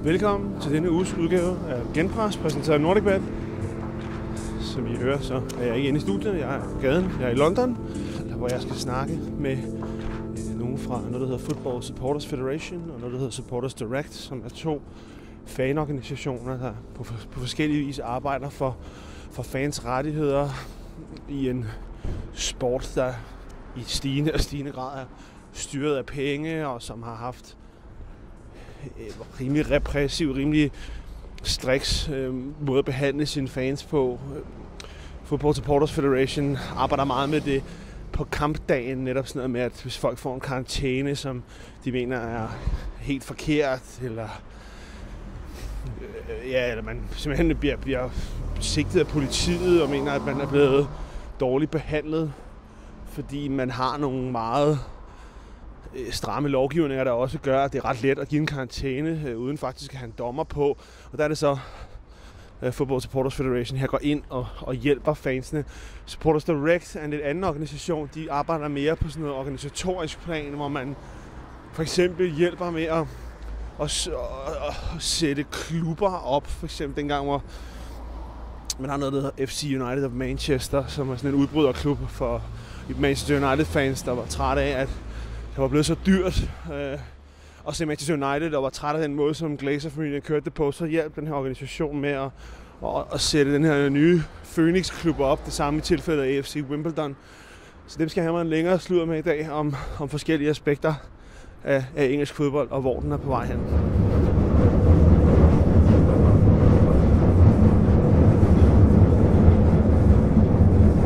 Velkommen til denne uges udgave af Genpres, præsenteret af NordicBet. Som I hører, så er jeg ikke inde i studiet. Jeg er på gaden. Jeg er i London, hvor jeg skal snakke med nogen fra noget, der hedder Football Supporters Federation, og noget, der hedder Supporters Direct, som er to fanorganisationer, der på forskellige vis arbejder for fans rettigheder i en sport, der i stigende grad er styret af penge, og som har haft rimelig repressiv, rimelig striks måde at behandle sine fans på. Football Supporters Federation arbejder meget med det på kampdagen, netop sådan noget med, at hvis folk får en karantæne, som de mener er helt forkert, eller eller man simpelthen bliver sigtet af politiet og mener, at man er blevet dårligt behandlet, fordi man har nogle meget stramme lovgivninger, der også gør, at det er ret let at give en karantæne, uden faktisk at have en dommer på. Og der er det så, Football Supporters Federation her går ind og hjælper fansene. Supporters Direct er en lidt anden organisation. De arbejder mere på sådan noget organisatorisk plan, hvor man for eksempel hjælper med at sætte klubber op. For eksempel dengang, hvor man har noget, der hedder FC United of Manchester, som er sådan en udbryderklub for Manchester United-fans, der var trætte af, at det var blevet så dyrt at se Manchester United, og var træt af den måde, som Glazer-familien kørte det på. Så hjalp den her organisation med at sætte den her nye Phoenix-klub op. Det samme i tilfældet af AFC Wimbledon. Så dem skal jeg have mig en længere sludder med i dag om forskellige aspekter af engelsk fodbold, og hvor den er på vej hen.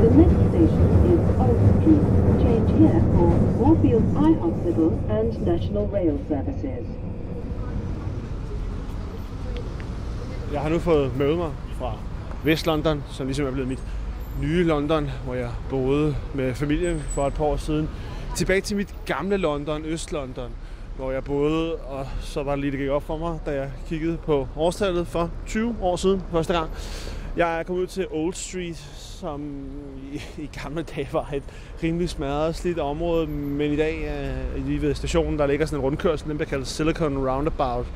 The next station is Old Street. Change here for Moorfields Eye Hospital and National Rail Services. Jeg har nu fået møde mig fra Vest-London, som ligesom er blevet mit nye London, hvor jeg boede med familien for et par år siden. Tilbage til mit gamle London, Øst-London, hvor jeg boede, og så var det lige, det gik op for mig, da jeg kiggede på årstallet for 20 år siden første gang. Jeg er kommet ud til Old Street, som i gamle dage var et rimelig smadret slidt område, men i dag lige ved stationen, der ligger sådan en rundkørsel, den bliver kaldt Silicon Roundabout,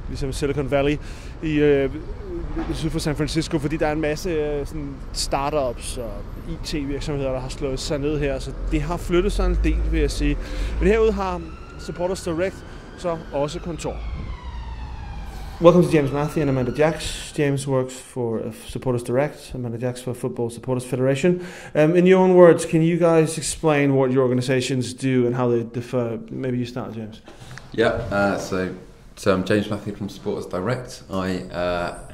ligesom Silicon Valley i syd for San Francisco, fordi der er en masse sådan startups og IT-virksomheder, der har slået sig ned her, så det har flyttet sig en del, vil jeg sige. Men herude har Supporters Direct så også kontor. Welcome to James Matthew and Amanda Jacks. James works for Supporters Direct, Amanda Jacks for Football Supporters Federation. In your own words, can you guys explain what your organizations do and how they differ? Maybe you start, James. Yeah, so I'm James Matthew from Supporters Direct. I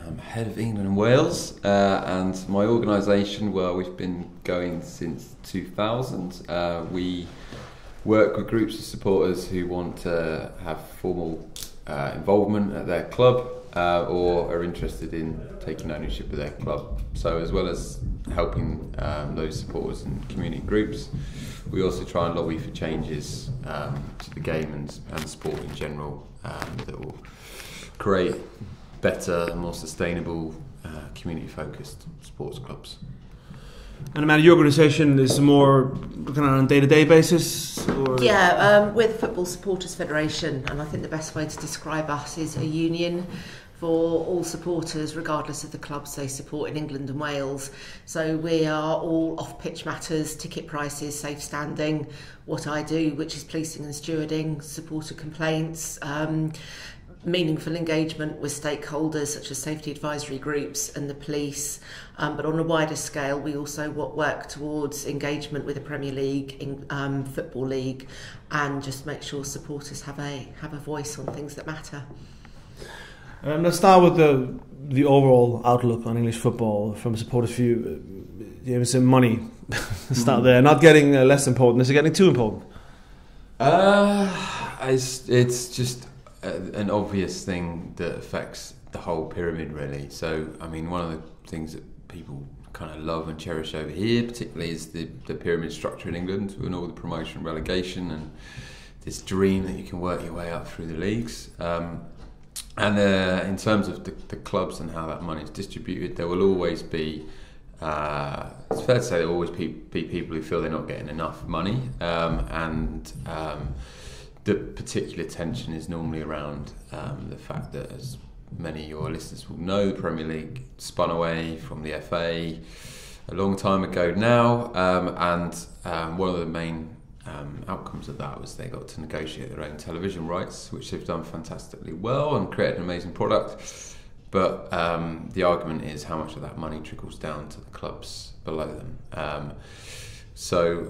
am head of England and Wales, and my organisation, well, we've been going since 2000. We work with groups of supporters who want to have formal involvement at their club or are interested in taking ownership of their club. So as well as helping those supporters and community groups, we also try and lobby for changes to the game and sport in general that will create better, more sustainable, community-focused sports clubs. And Amanda, your organisation is more kind of on a day-to-day basis? Or? Yeah, we're the Football Supporters Federation, and I think the best way to describe us is a union for all supporters, regardless of the clubs they support in England and Wales. So we are all off-pitch matters, ticket prices, safe standing, what I do, which is policing and stewarding, supporter complaints, meaningful engagement with stakeholders such as safety advisory groups and the police, but on a wider scale we also work towards engagement with the Premier League, Football League, and just make sure supporters have a voice on things that matter. Let's start with the overall outlook on English football from a supporter's view. James, money. Start there. Not getting less important. Is it getting too important? It's just an obvious thing that affects the whole pyramid, really. So, I mean, one of the things that people kind of love and cherish over here, particularly, is the pyramid structure in England, and all the promotion and relegation, and this dream that you can work your way up through the leagues. And in terms of the clubs and how that money is distributed, there will always be, it's fair to say, there will always be people who feel they're not getting enough money, and the particular tension is normally around the fact that, as many of your listeners will know, the Premier League spun away from the FA a long time ago now, and one of the main outcomes of that was they got to negotiate their own television rights, which they've done fantastically well and created an amazing product. But the argument is how much of that money trickles down to the clubs below them. So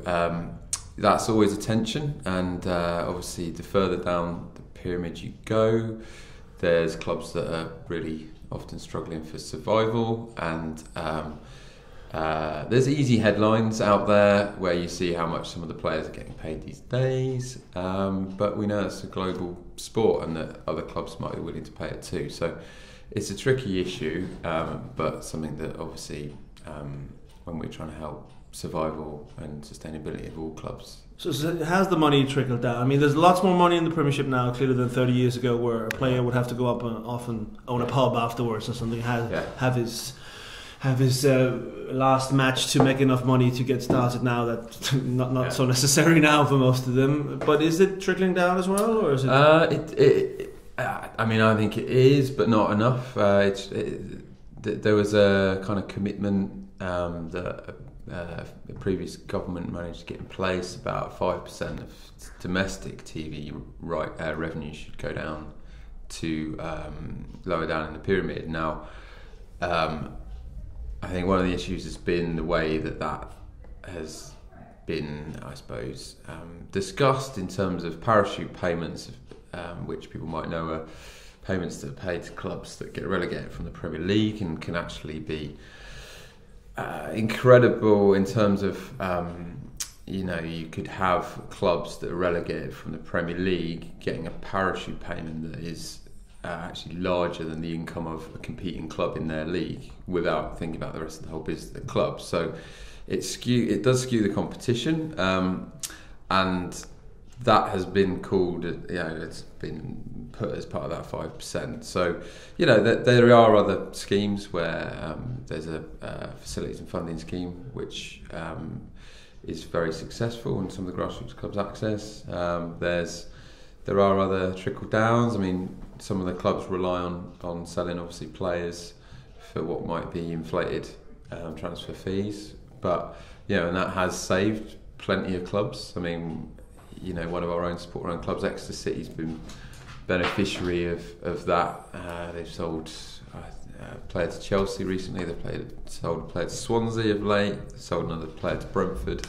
that's always a tension, and obviously the further down the pyramid you go, there's clubs that are really often struggling for survival, and there's easy headlines out there where you see how much some of the players are getting paid these days, but we know it's a global sport and that other clubs might be willing to pay it too. So it's a tricky issue, but something that obviously when we're trying to help survival and sustainability of all clubs. So has the money trickled down? I mean, there's lots more money in the Premiership now, clearly, than 30 years ago, where a player would have to go up and often own a pub afterwards or something, have his last match to make enough money to get started now. That not so necessary now for most of them. But is it trickling down as well, or is it? I mean, I think it is, but not enough. There was a kind of commitment that the previous government managed to get in place. About 5% of domestic TV revenue should go down to lower down in the pyramid. Now, I think one of the issues has been the way that has been, I suppose, discussed in terms of parachute payments, which people might know are payments that are paid to clubs that get relegated from the Premier League and can actually be incredible in terms of, you could have clubs that are relegated from the Premier League getting a parachute payment that is actually larger than the income of a competing club in their league, without thinking about the rest of the whole business of the club. So it does skew the competition, and that has been called, it's been put as part of that 5%. So, there are other schemes where there's a facilities and funding scheme which is very successful, and some of the grassroots clubs access. There are other trickle downs. I mean, some of the clubs rely on selling, obviously, players for what might be inflated transfer fees, but and that has saved plenty of clubs. I mean, one of our own support-run clubs, Exeter City's been beneficiary of that. They've sold a player to Chelsea recently. They've sold a player to Swansea of late. They sold another player to Brentford,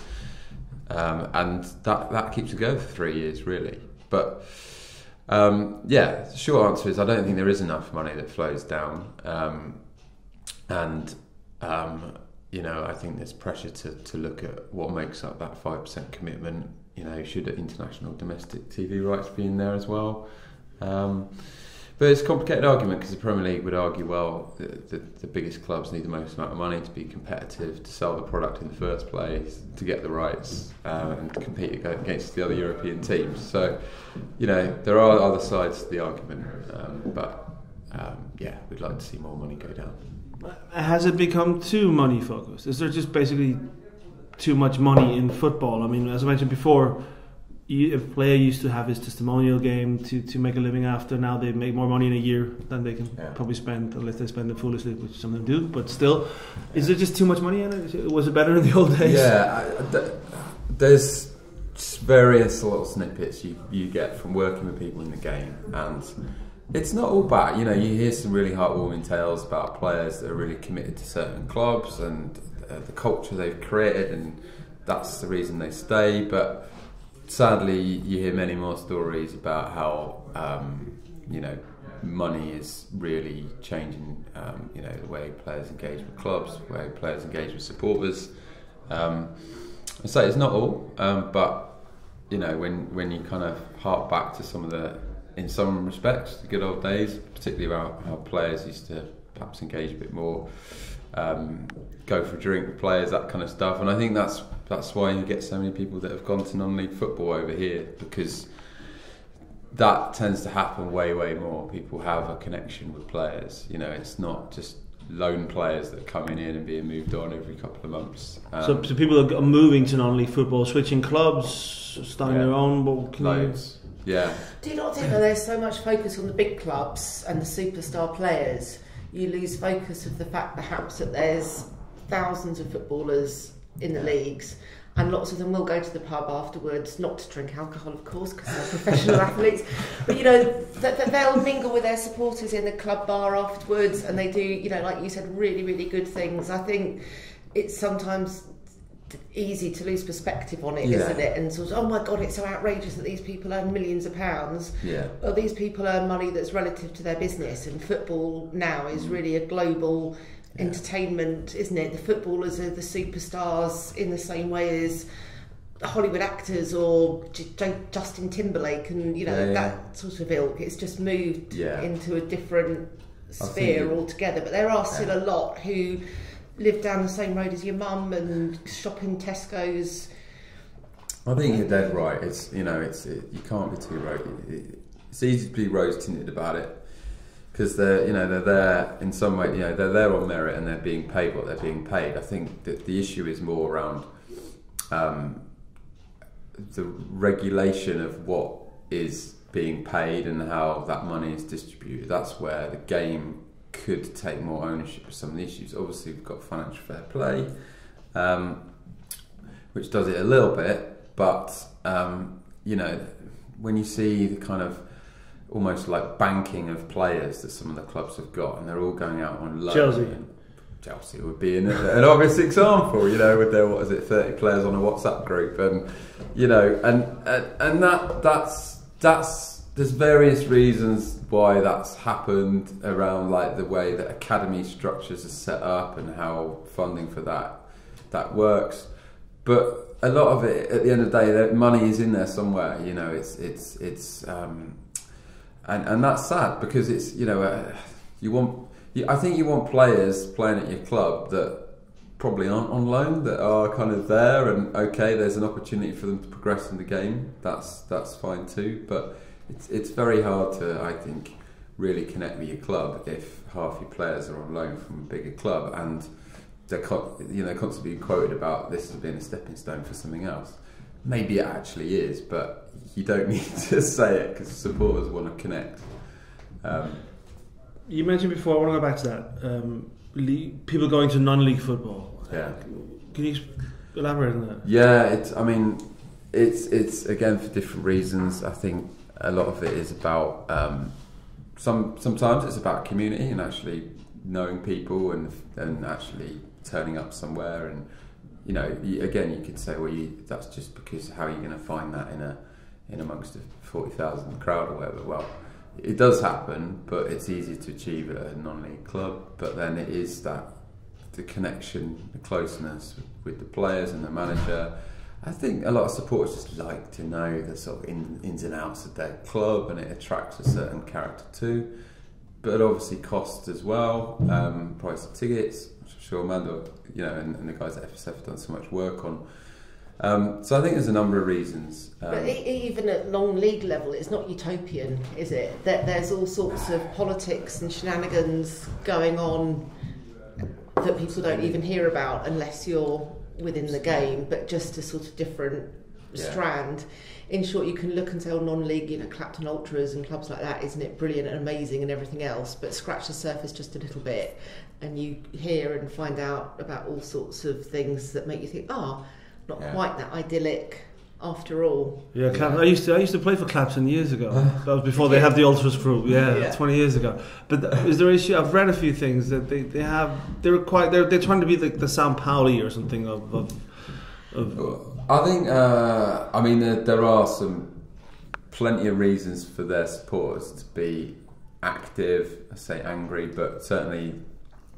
and that keeps it going for 3 years, really. But the short answer is I don't think there is enough money that flows down, and I think there's pressure to look at what makes up that 5% commitment. Should international domestic TV rights be in there as well? But it's a complicated argument, because the Premier League would argue, well, the biggest clubs need the most amount of money to be competitive, to sell the product in the first place, to get the rights, and to compete against the other European teams. So, there are other sides to the argument, but we'd like to see more money go down. Has it become too money focused? Is there just basically too much money in football? I mean, as I mentioned before, a player used to have his testimonial game to make a living after. Now they make more money in a year than they can probably spend, unless they spend it foolishly, which some of them do. But still, is there just too much money in it? Was it better in the old days? Yeah, there's various little snippets you get from working with people in the game, and it's not all bad. You hear some really heartwarming tales about players that are really committed to certain clubs and the culture they've created, and that's the reason they stay. But sadly, you hear many more stories about how money is really changing the way players engage with clubs, the way players engage with supporters. I say it's not all, but when you kind of hark back to some of in some respects, the good old days, particularly about how players used to perhaps engage a bit more, go for a drink with players, that kind of stuff. And I think that's why you get so many people that have gone to non-league football over here, because that tends to happen way more. People have a connection with players. It's not just lone players that are coming in and being moved on every couple of months. So people are moving to non-league football, switching clubs, starting their own. Loads. Yeah. Do you not think that there's so much focus on the big clubs and the superstar players, you lose focus of the fact perhaps that there's thousands of footballers in the leagues, and lots of them will go to the pub afterwards, not to drink alcohol, of course, because they're professional athletes, but you know, that they'll mingle with their supporters in the club bar afterwards, and they do, you know, like you said, really, really good things. I think it's sometimes easy to lose perspective on it, isn't it? And sort of, oh my God, it's so outrageous that these people earn millions of pounds. Yeah. Well, these people earn money that's relative to their business, and football now is really a global entertainment, isn't it? The footballers are the superstars in the same way as Hollywood actors or Justin Timberlake, and you know that sort of ilk. It's just moved into a different sphere altogether. But there are still a lot who live down the same road as your mum and shop in Tesco's. I think you're dead right. It's, you know, you can't be too it's easy to be rose tinted about it, because they're there in some way. You know, they're there on merit and they're being paid what they're being paid. I think that the issue is more around the regulation of what is being paid and how that money is distributed. That's where the game could take more ownership of some of the issues. Obviously, we've got financial fair play, which does it a little bit, but you know, when you see the kind of almost like banking of players that some of the clubs have got, and they're all going out on loan. Chelsea would be an obvious example, you know, with their 30 players on a WhatsApp group, and you know, and that's there's various reasons why that's happened around, like the way that academy structures are set up and how funding for that works. But a lot of it, at the end of the day, that money is in there somewhere. You know, and that's sad, because it's, you know, I think you want players playing at your club that probably aren't on loan, that are kind of there, and okay, there's an opportunity for them to progress in the game. That's fine too, but it's very hard to, I think, really connect with your club if half your players are on loan from a bigger club and they're constantly being quoted about this as being a stepping stone for something else. Maybe it actually is, but you don't need to say it, because supporters want to connect. You mentioned before, I want to go back to that, people going to non-league football. Yeah. Can you elaborate on that? Yeah, it's again for different reasons. I think a lot of it is about sometimes it's about community and actually knowing people and actually turning up somewhere, and you know, again, you could say, well, that's just because how are you going to find that in amongst a 40,000 crowd or whatever? Well, it does happen, but it's easier to achieve at a non-league club. But then it is the connection, the closeness with the players and the manager. I think a lot of supporters just like to know the sort of ins and outs of their club, and it attracts a certain character too. But it obviously costs as well. Price of tickets, which I'm sure Amanda, you know, and the guys at FSF have done so much work on. So I think there's a number of reasons. But even at non-league level, it's not utopian, is it? That there's all sorts of politics and shenanigans going on that people don't even hear about unless you're within the game, but just a sort of different strand. In short, you can look and say, oh, non-league, you know, Clapton Ultras and clubs like that, isn't it brilliant and amazing and everything else, but scratch the surface just a little bit and you hear and find out about all sorts of things that make you think, not quite that idyllic after all. Yeah, I used to play for Clapton years ago. That was before they had the Ultras group. Yeah, 20 years ago. But is there an issue? I've read a few things that they're trying to be the Sao Pauli or something of. I think I mean there are plenty of reasons for their supporters to be active. I say angry, but certainly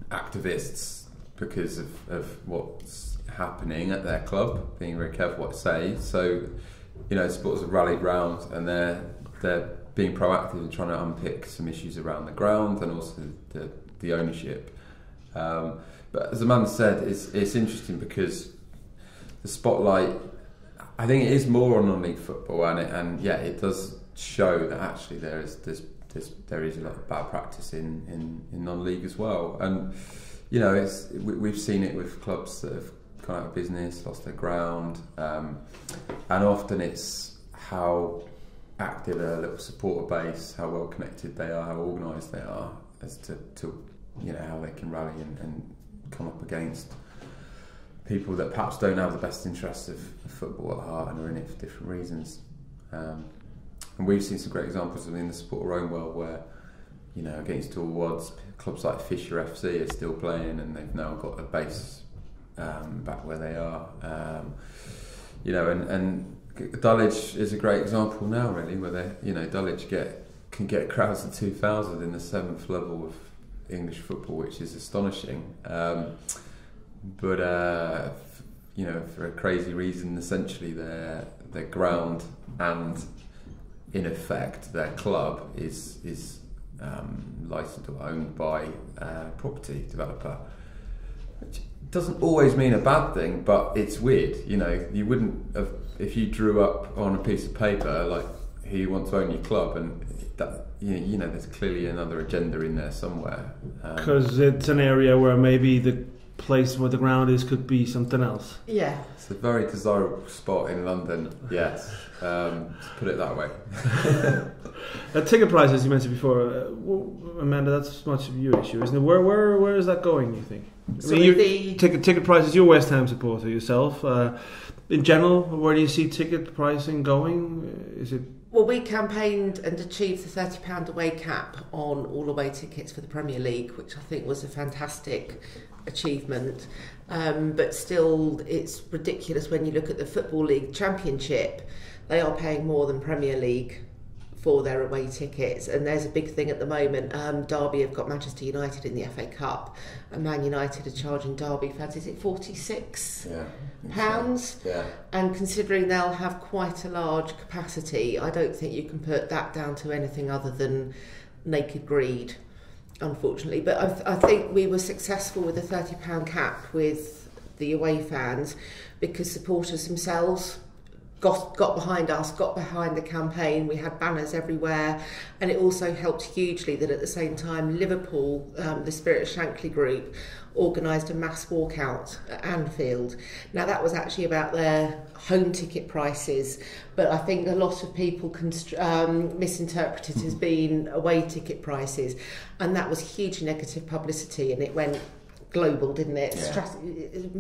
activists because of what's happening at their club, being very careful what to say. So, you know, supporters have rallied round and they're being proactive and trying to unpick some issues around the ground and also the ownership. But as Amanda said, it's interesting because the spotlight, I think it is more on non-league football, and it does show that actually there is a lot of bad practice in non-league as well. And you know, we've seen it with clubs that have gone out of business, lost their ground, and often it's how active a little supporter base, how well connected they are, how organised they are, as to how they can rally and come up against people that perhaps don't have the best interests of football at heart and are in it for different reasons. And we've seen some great examples in the supporter own world where, against all odds, clubs like Fisher FC are still playing and they've now got a base back where they are. And Dulwich is a great example now, really, where they, Dulwich can get crowds of 2,000 in the 7th level of English football, which is astonishing. But for a crazy reason, essentially their ground and in effect their club is licensed or owned by a property developer, which doesn't always mean a bad thing, but it's weird. You wouldn't have, if you drew up on a piece of paper like who you want to own your club, and that there's clearly another agenda in there somewhere. Because it's an area where maybe the place where the ground is could be something else. Yeah. It's a very desirable spot in London, yes. To put it that way. Ticket prices, you mentioned before, Amanda, that's much of your issue, isn't it? Where is that going, you think? So ticket prices, you're a West Ham supporter yourself. In general, where do you see ticket pricing going? Is it? Well, we campaigned and achieved the £30 away cap on all away tickets for the Premier League, which I think was a fantastic achievement. But still, it's ridiculous when you look at the Football League Championship. They are paying more than Premier League for their away tickets, and there's a big thing at the moment. Derby have got Manchester United in the FA Cup, and Man United are charging Derby fans, is it £46? Yeah. And considering they'll have quite a large capacity, I don't think you can put that down to anything other than naked greed, unfortunately. But I think we were successful with the £30 cap with the away fans because supporters themselves got behind us, got behind the campaign. We had banners everywhere, and it also helped hugely that at the same time Liverpool, the Spirit of Shankly group, organised a mass walkout at Anfield. Now that was actually about their home ticket prices, but I think a lot of people misinterpreted it as being away ticket prices, and that was hugely negative publicity, and it went global, didn't it? Yeah.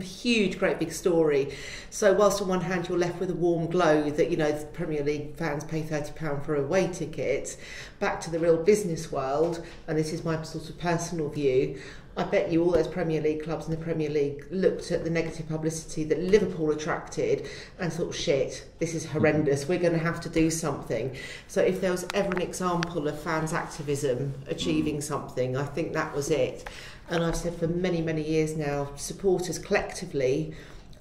Huge, great big story. So whilst on one hand you're left with a warm glow that the Premier League fans pay £30 for away tickets, back to the real business world, and this is my sort of personal view, I bet you all those Premier League clubs in the Premier League looked at the negative publicity that Liverpool attracted and thought, shit, this is horrendous, we're going to have to do something. So if there was ever an example of fans' activism achieving something, I think that was it. And I've said for many, many years now, supporters collectively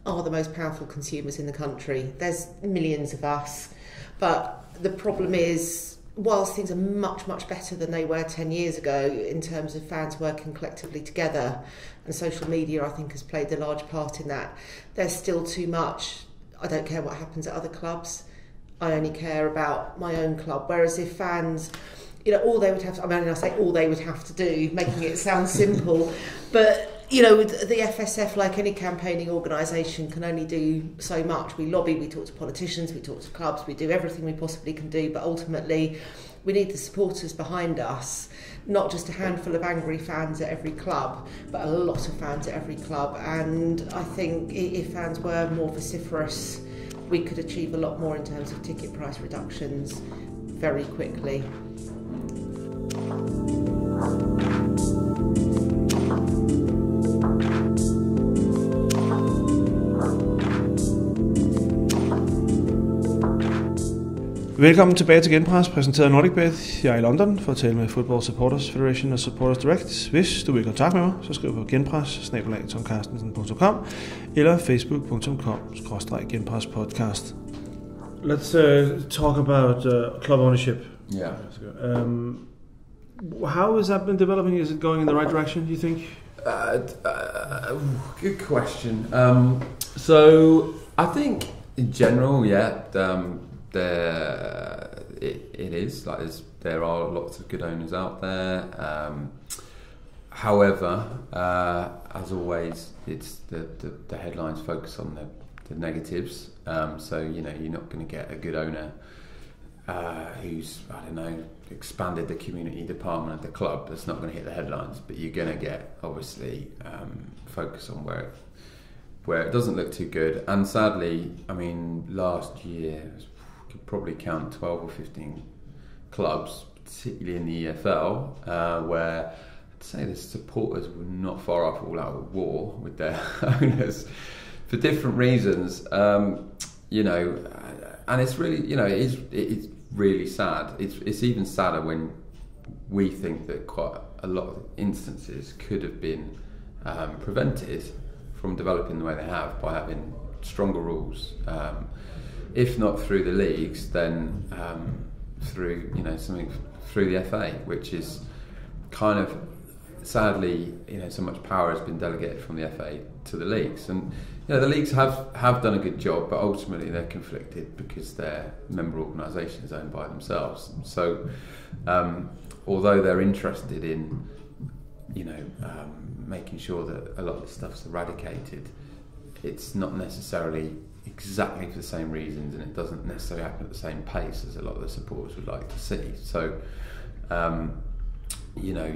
are the most powerful consumers in the country. There's millions of us, but the problem is, whilst things are much, much better than they were 10 years ago in terms of fans working collectively together, and social media I think has played a large part in that, there's still too much, I don't care what happens at other clubs, I only care about my own club. Whereas if fans, all they would have to, I say all they would have to do, making it sound simple, but the FSF, like any campaigning organisation, can only do so much. We lobby, we talk to politicians, we talk to clubs, we do everything we possibly can do, but ultimately we need the supporters behind us, not just a handful of angry fans at every club, but a lot of fans at every club. And I think if fans were more vociferous, we could achieve a lot more in terms of ticket price reductions very quickly. Velkommen tilbage til Genpres, præsenteret af NordicBet. Jeg er i London for at tale med Football Supporters Federation og Supporters Direct. Hvis du vil i kontakt med mig, så skriv på genpres@tomcarstensen.com eller facebook.com/genprespodcast. Let's talk about club ownership. Yeah. How has that been developing? Is it going in the right direction, do you think? Good question. So I think in general, it is like there are lots of good owners out there. However, as always, it's the headlines focus on the negatives. So you're not going to get a good owner who's, I don't know, expanded the community department of the club, that's not going to hit the headlines, but you're going to get, obviously, focus on where it doesn't look too good. And sadly, I mean, last year, you could probably count 12 or 15 clubs, particularly in the EFL, where I'd say the supporters were not far off all out of war with their owners for different reasons. You know, and it's really, you know, it's really sad. It's even sadder when we think that quite a lot of instances could have been prevented from developing the way they have by having stronger rules. If not through the leagues, then through, you know, something through the FA, which is kind of, sadly, you know, so much power has been delegated from the FA to the leagues, and you know, the leagues have done a good job, but ultimately they're conflicted because their member organisation is owned by themselves. So although they're interested in, you know, making sure that a lot of this stuff's eradicated, it's not necessarily exactly for the same reasons, and it doesn't necessarily happen at the same pace as a lot of the supporters would like to see. So you know,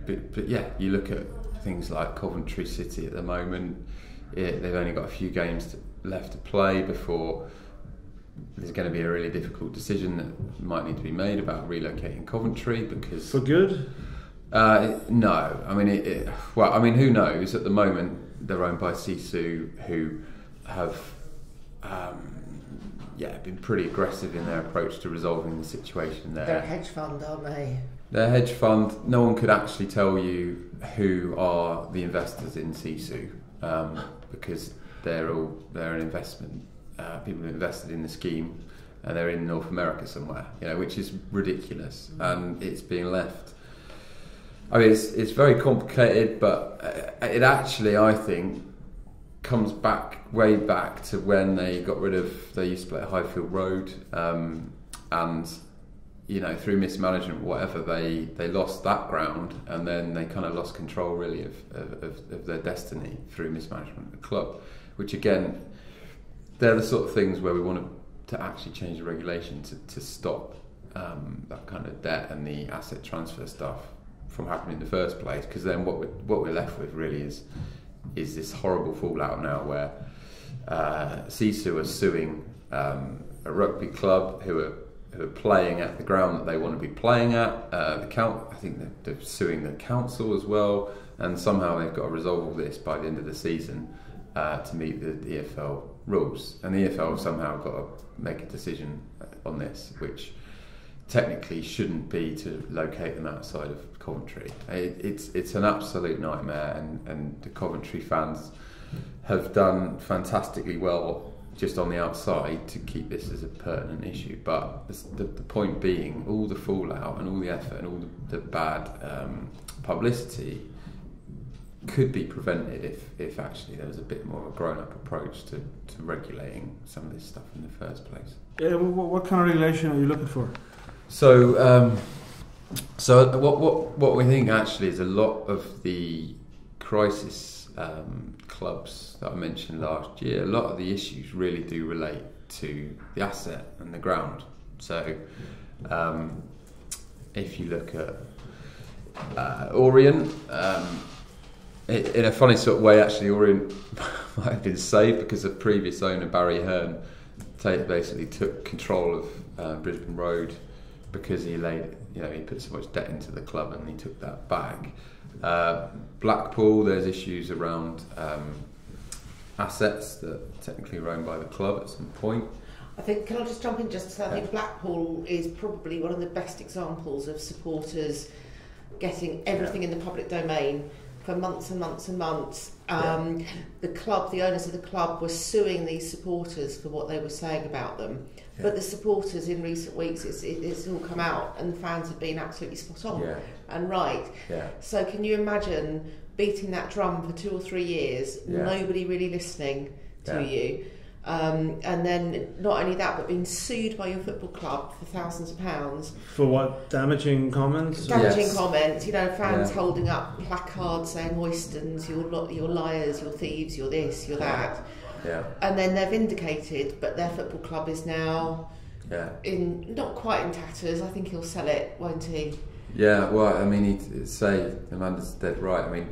but yeah, you look at things like Coventry City at the moment. They've only got a few games left to play before there's going to be a really difficult decision that might need to be made about relocating Coventry, because For good? No, I mean, well, I mean, who knows? At the moment, they're owned by Sisu, who have been pretty aggressive in their approach to resolving the situation there. They're a hedge fund, aren't they? They're a hedge fund. No one could actually tell you who are the investors in Sisu, because they're an investment. People who invested in the scheme, and they're in North America somewhere, you know, which is ridiculous, and it's being left. I mean, it's very complicated, but it actually, I think, comes way back to when they used to play at Highfield Road, and you know, through mismanagement, whatever, they lost that ground, and then they kind of lost control really of their destiny through mismanagement of the club, which again, they're the sort of things where we want to actually change the regulation to stop that kind of debt and the asset transfer stuff from happening in the first place, because then what we're left with really is this horrible fallout now where Sisu are suing a rugby club who are playing at the ground that they want to be playing at. I think they're suing the council as well, and somehow they've got to resolve all this by the end of the season to meet the EFL rules. And the EFL somehow got to make a decision on this, which technically shouldn't be to locate them outside of Coventry. It's an absolute nightmare, and the Coventry fans have done fantastically well just on the outside to keep this as a pertinent issue, but the point being, all the fallout and all the effort and all the bad publicity could be prevented if actually there was a bit more of a grown-up approach to regulating some of this stuff in the first place. Yeah, what kind of regulation are you looking for? So what we think actually is a lot of the crisis clubs that I mentioned last year, a lot of the issues really do relate to the asset and the ground. So if you look at Orient, in a funny sort of way, actually, Orient might have been saved because the previous owner, Barry Hearn, basically took control of Brisbane Road because he put so much debt into the club, and he took that back. Blackpool, there's issues around assets that technically are owned by the club at some point. I think, can I just jump in just to say, I think Blackpool is probably one of the best examples of supporters getting everything in the public domain for months and months and months. The owners of the club were suing these supporters for what they were saying about them. Yeah. But the supporters in recent weeks, it's all come out, and the fans have been absolutely spot on and right. Yeah. So can you imagine beating that drum for 2 or 3 years, nobody really listening to you, and then not only that, but being sued by your football club for thousands of pounds. For what? Damaging comments? Damaging comments, you know, fans holding up placards saying Oystons, you're liars, you're thieves, you're this, you're that. Yeah. And then they're vindicated, but their football club is now in not quite in tatters. I think he'll sell it, won't he? Yeah, well, I mean, he'd say Amanda's dead right. I mean,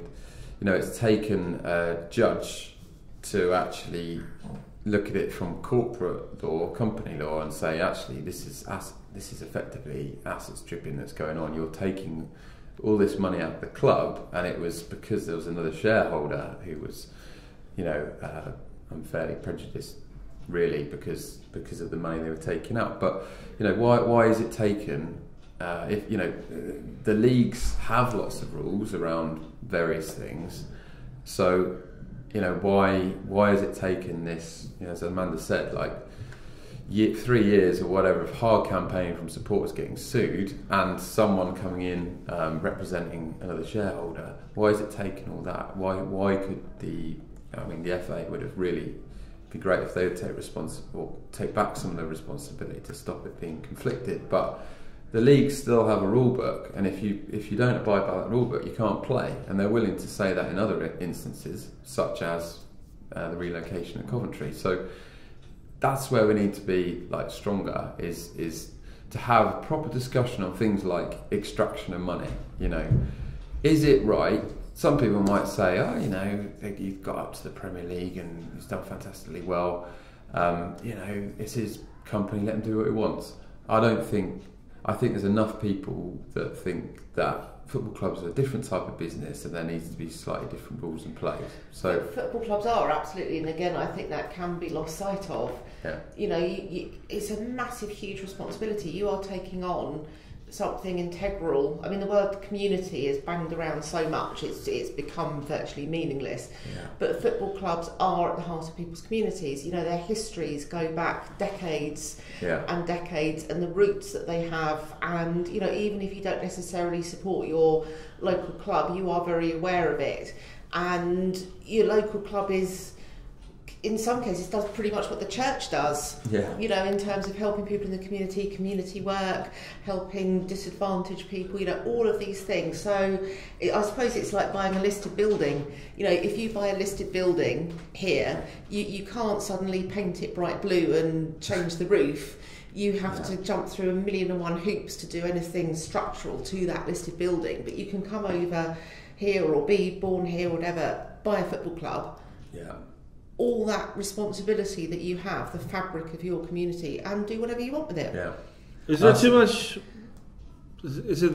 you know, it's taken a judge to actually look at it from corporate law, company law, and say, actually, this is effectively asset stripping that's going on. You're taking all this money out of the club, and it was because there was another shareholder who was, you know, unfairly prejudiced, really, because of the money they were taking out. But, you know, why is it taken? If you know, the leagues have lots of rules around various things, so you know, why has it taken this? You know, as Amanda said, like 3 years or whatever of hard campaign from supporters getting sued, and someone coming in representing another shareholder. Why has it taken all that? Why could the FA would have really be great if they would take back some of the responsibility to stop it being conflicted, but the leagues still have a rule book, and if you don't abide by that rule book, you can't play. And they're willing to say that in other instances, such as the relocation of Coventry. So that's where we need to be like stronger. Is to have a proper discussion on things like extraction of money. You know, is it right? Some people might say, oh, you know, you've got up to the Premier League and he's done fantastically well. You know, it's his company. Let him do what he wants. I think there's enough people that think that football clubs are a different type of business and there needs to be slightly different rules in place. So football clubs are, absolutely, and again, I think that can be lost sight of. Yeah. You know, it's a massive, huge responsibility. You are taking on something integral. I mean, the word community is banged around so much, it's become virtually meaningless. Yeah. But football clubs are at the heart of people's communities. You know, their histories go back decades and decades, and the roots that they have. And, you know, even if you don't necessarily support your local club, you are very aware of it. And your local club is, in some cases, does pretty much what the church does. Yeah. You know, in terms of helping people in the community work, helping disadvantaged people, you know, all of these things. So I suppose it's like buying a listed building. You know, if you buy a listed building here, you can't suddenly paint it bright blue and change the roof. You have to jump through 1,000,001 hoops to do anything structural to that listed building. But you can come over here or be born here or whatever, buy a football club. Yeah. All that responsibility that you have, the fabric of your community, and do whatever you want with it. Yeah. Is there too much? Is it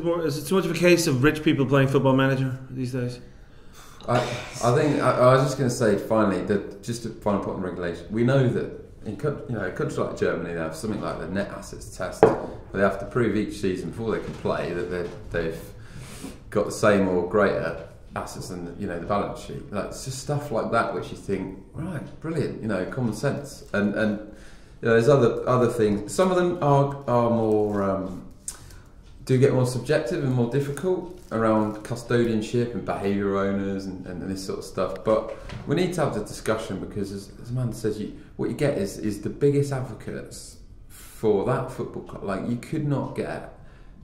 too much of a case of rich people playing Football Manager these days? I think I was just going to say finally that just a final point on regulation. We know that in a country like Germany, they have something like the net assets test, where they have to prove each season before they can play that they've got the same or greater assets than the balance sheet. Like, it's just stuff like that which you think, right, brilliant, common sense. And there's other things. Some of them are more do get more subjective and more difficult around custodianship and behaviour owners and this sort of stuff. But we need to have the discussion because, as Amanda says, what you get is the biggest advocates for that football club. Like, you could not get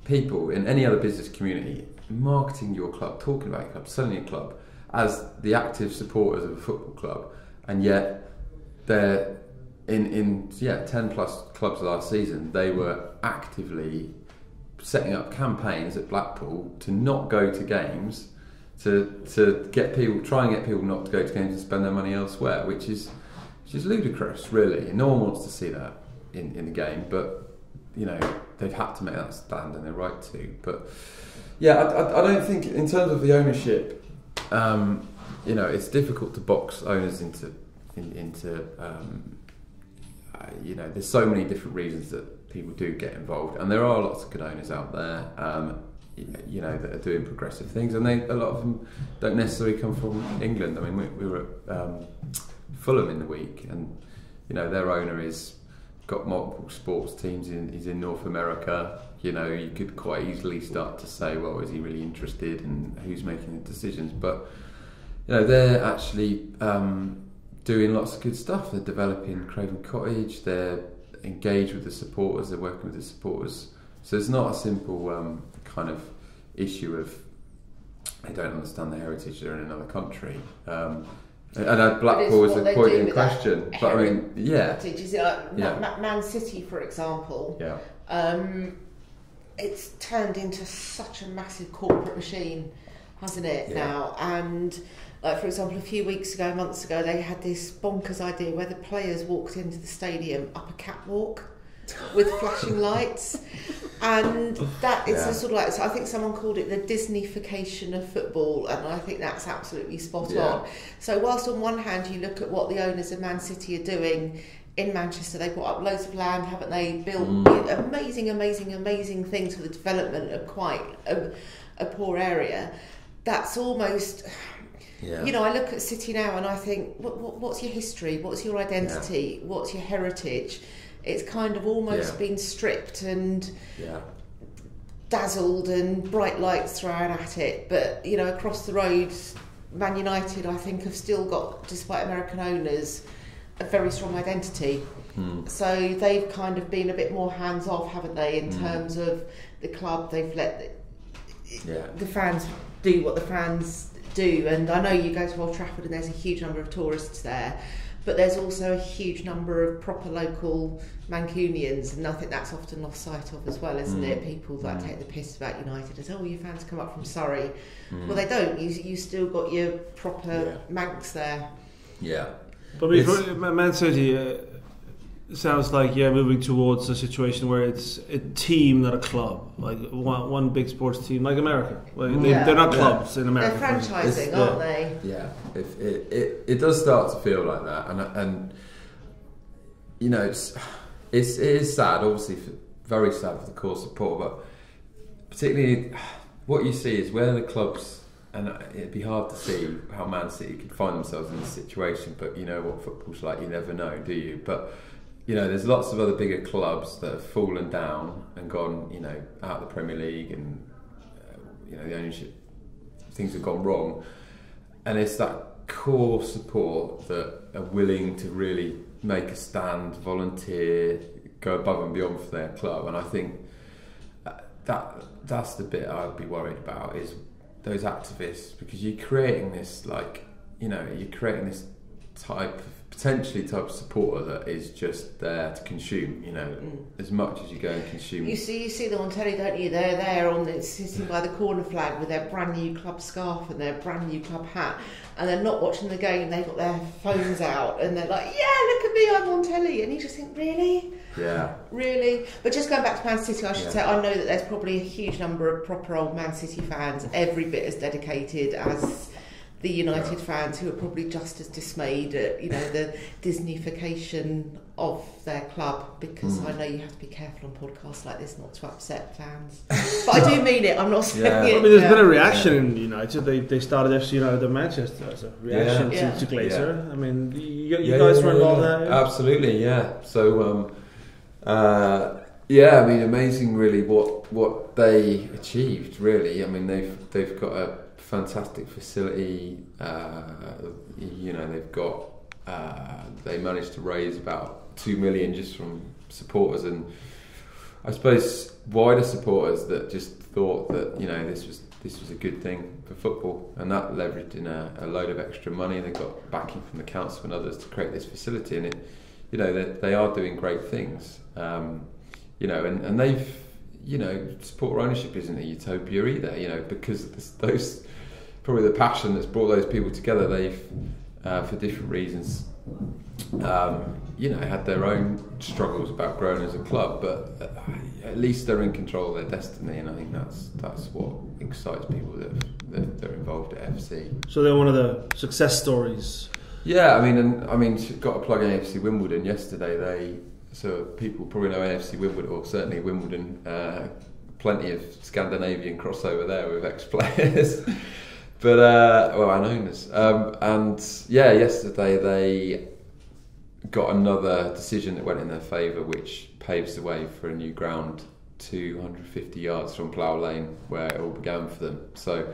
people in any other business community marketing your club, talking about your club, selling your club as the active supporters of a football club, and yet they're in 10 plus clubs last season. They were actively setting up campaigns at Blackpool to not go to games, to get people, try and get people not to go to games and spend their money elsewhere, which is ludicrous, really. No one wants to see that in the game, but they've had to make that stand and they're right to. But yeah, I don't think in terms of the ownership, it's difficult to box owners into there's so many different reasons that people do get involved, and there are lots of good owners out there, that are doing progressive things, and a lot of them don't necessarily come from England. I mean, we were at Fulham in the week, and their owner is got multiple sports teams. He's in North America. You could quite easily start to say, well, is he really interested, and who's making the decisions? But they're actually doing lots of good stuff. They're developing Craven Cottage. They're engaged with the supporters. They're working with the supporters. So it's not a simple kind of issue of they don't understand the heritage. They're in another country. And Blackpool was the point in question. But I mean, heritage. Is it like Man City, for example? It's turned into such a massive corporate machine, hasn't it, now? And like, for example, a few months ago, they had this bonkers idea where the players walked into the stadium up a catwalk with flashing lights, and that is a sort of like, so I think someone called it the Disneyfication of football, and I think that's absolutely spot on. So whilst on one hand you look at what the owners of Man City are doing in Manchester, they bought up loads of land, haven't they? Built amazing things for the development of quite a poor area. That's almost, you know, I look at City now and I think, what's your history? What's your identity? What's your heritage? It's kind of almost been stripped and dazzled and bright lights thrown at it. But, you know, across the road, Man United, I think, have still got, despite American owners, a very strong identity. So they've kind of been a bit more hands-off, haven't they, in terms of the club. They've let the fans do what the fans do. And I know you go to Old Trafford and there's a huge number of tourists there, but there's also a huge number of proper local Mancunians, and I think that's often lost sight of as well, isn't it? People that take the piss about United as, oh, your fans come up from Surrey. Well, they don't. You still got your proper Manx there. But Man City sounds like moving towards a situation where it's a team, not a club, like one big sports team, like America. They're not clubs in America. They're franchising, aren't they? It does start to feel like that, and you know, it is sad, obviously, very sad for the core support, but particularly what you see is where the clubs. And it'd be hard to see how Man City could find themselves in this situation, but you know what football's like, you never know, do you? But you know, there's lots of other bigger clubs that have fallen down and gone, you know, out of the Premier League, and you know, the ownership, things have gone wrong, and it's that core support that are willing to really make a stand, volunteer, go above and beyond for their club, and I think that's the bit I'd be worried about, is those activists, because you're creating this, like, you know, potentially type of supporter that is just there to consume, you know, as much as you go and consume. You see them on telly, don't you? They're there sitting by the corner flag with their brand new club scarf and their brand new club hat, and they're not watching the game. They've got their phones out and they're like, "Yeah, look at me, I'm on telly," and you just think, really? Really? But just going back to Man City, I should say, I know that there's probably a huge number of proper old Man City fans, every bit as dedicated as the United fans, who are probably just as dismayed at, you know, the Disneyfication of their club, because I know you have to be careful on podcasts like this not to upset fans. But I do mean it, I'm not saying it. I mean, there's been a reaction in United. They started FC United in Manchester as a reaction to Glazer. I mean, you guys were involved in that? Absolutely, So, I mean, amazing really what they achieved, really. I mean, they've got a fantastic facility. You know, they've got they managed to raise about 2 million just from supporters, and I suppose wider supporters that just thought that, you know, this was a good thing for football, and that leveraged in a load of extra money. They got backing from the council and others to create this facility, and it, you know, they are doing great things. You know, and they've, you know, supporter ownership isn't a utopia either, you know, because those, probably the passion that's brought those people together, they've, for different reasons, you know, had their own struggles about growing as a club, but at least they're in control of their destiny, and I think that's what excites people that they're involved at FC. So they're one of the success stories. Yeah, I mean, got to plug in AFC Wimbledon yesterday. So people probably know AFC Wimbledon, or certainly Wimbledon. Plenty of Scandinavian crossover there with ex-players. But and owners. And yesterday they got another decision that went in their favour, which paves the way for a new ground 250 yards from Plough Lane, where it all began for them. So,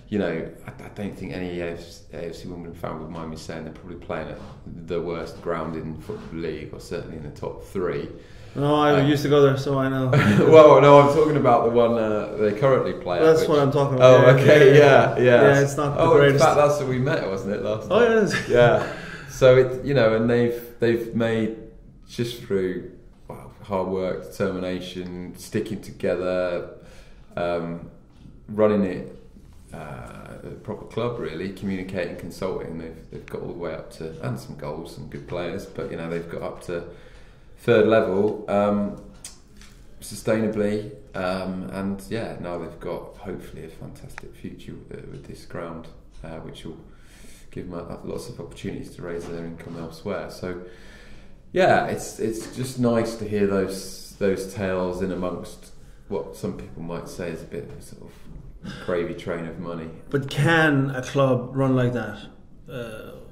you know, I don't think any AFC Wimbledon fan would mind me saying they're probably playing at the worst ground in Football League, or certainly in the top 3. No, I used to go there, so I know. Well, no, I'm talking about the one they currently play at. That's what I'm talking about. Oh, okay, yeah. Yeah, it's not the greatest. In fact, that's where we met, wasn't it, last time? Oh, yeah, it is. Yeah. So, and they've made, just through hard work, determination, sticking together, running it a proper club, really, communicating, consulting. They've got all the way up to, and some goals, some good players, but they've got up to third level sustainably, and now they've got hopefully a fantastic future with this ground, which will give them lots of opportunities to raise their income elsewhere. So it's just nice to hear those tales in amongst what some people might say is a bit of a sort of gravy train of money. But can a club run like that,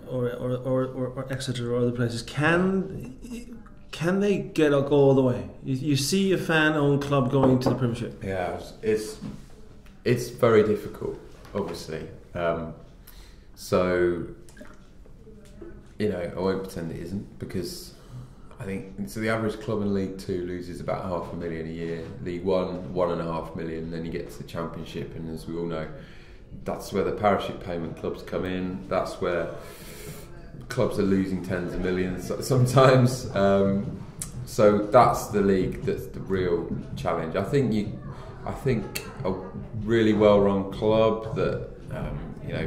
or Exeter or other places? Can they go all the way? You see a fan-owned club going to the Premiership. Yeah, it's very difficult, obviously. So I won't pretend it isn't, because I think the average club in League 2 loses about $500,000 a year. League 1, $1.5 million. Then you get to the Championship, and as we all know, that's where the parachute payment clubs come in. That's where clubs are losing tens of millions sometimes. So that's the league that's the real challenge. I think a really well-run club that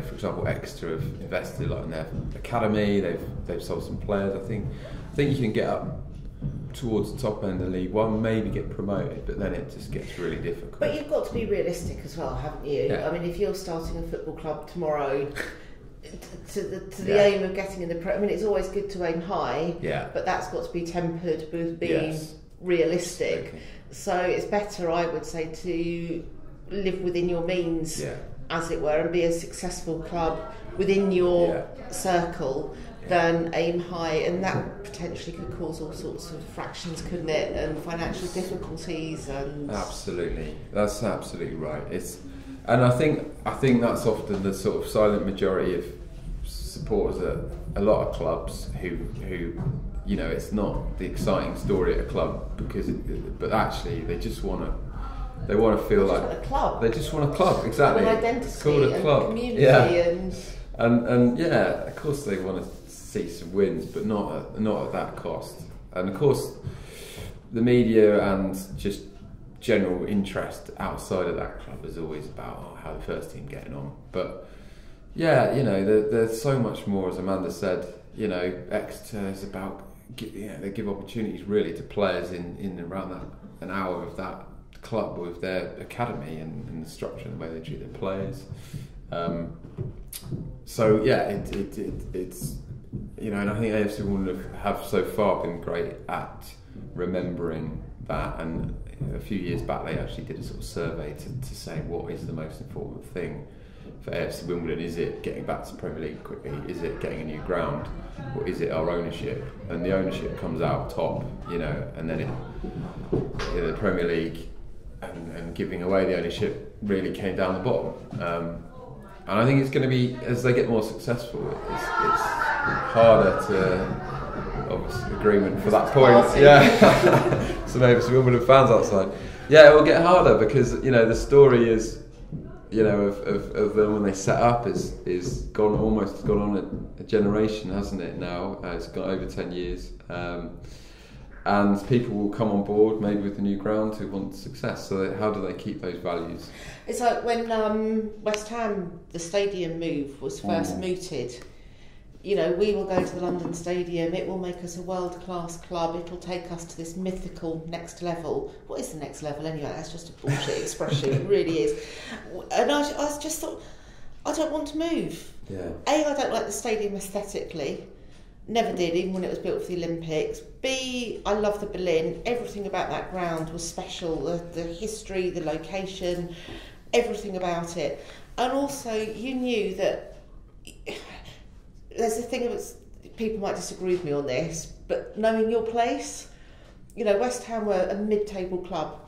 for example, Exeter have invested in their academy. They've sold some players. I think you can get up towards the top end of League 1, maybe get promoted, but then it just gets really difficult. But you've got to be realistic as well, haven't you? Yeah. I mean, if you're starting a football club tomorrow, to the aim of getting in the it's always good to aim high, but that's got to be tempered with being realistic. Absolutely. So it's better, I would say, to live within your means, as it were, and be a successful club within your circle than aim high, and that potentially could cause all sorts of fractions, couldn't it, and financial difficulties. And absolutely, that's absolutely right. And I think that's often the sort of silent majority of supporters at a lot of clubs who it's not the exciting story at a club, but actually they just want to. They want to feel like a club. They just want a club, exactly. An identity, it's called a club. Community, and of course they want to see some wins, but not at that cost. And of course, the media and just general interest outside of that club is always about how the first team getting on. But there's so much more, as Amanda said. Exeter is about they give opportunities really to players in around an hour of that club with their academy and the structure and the way they treat their players. It's and I think AFC Wimbledon have so far been great at remembering that. And a few years back, they actually did a sort of survey to say what is the most important thing for AFC Wimbledon. Is it getting back to the Premier League quickly? Is it getting a new ground? Or is it our ownership? And the ownership comes out top, and then the Premier League and giving away the ownership really came down the bottom. And I think it's going to be, as they get more successful, it's harder to, obviously, agreement for that point. Yeah. So maybe some Wimbledon fans outside. Yeah, it will get harder because, the story is, of them when they set up is gone on a generation, hasn't it now? It's gone over 10 years. And people will come on board maybe with the new ground who want success. So how do they keep those values? It's like when West Ham, the stadium move was first mooted. We will go to the London Stadium, it will make us a world-class club, it'll take us to this mythical next level. What is the next level anyway? That's just a bullshit expression, it really is. And I just thought, I don't want to move. Yeah. A, I don't like the stadium aesthetically. Never did, even when it was built for the Olympics. B, I love the Berlin. Everything about that ground was special. The history, the location, everything about it. And also, you knew that there's a thing of people might disagree with me on this, but knowing your place, West Ham were a mid-table club.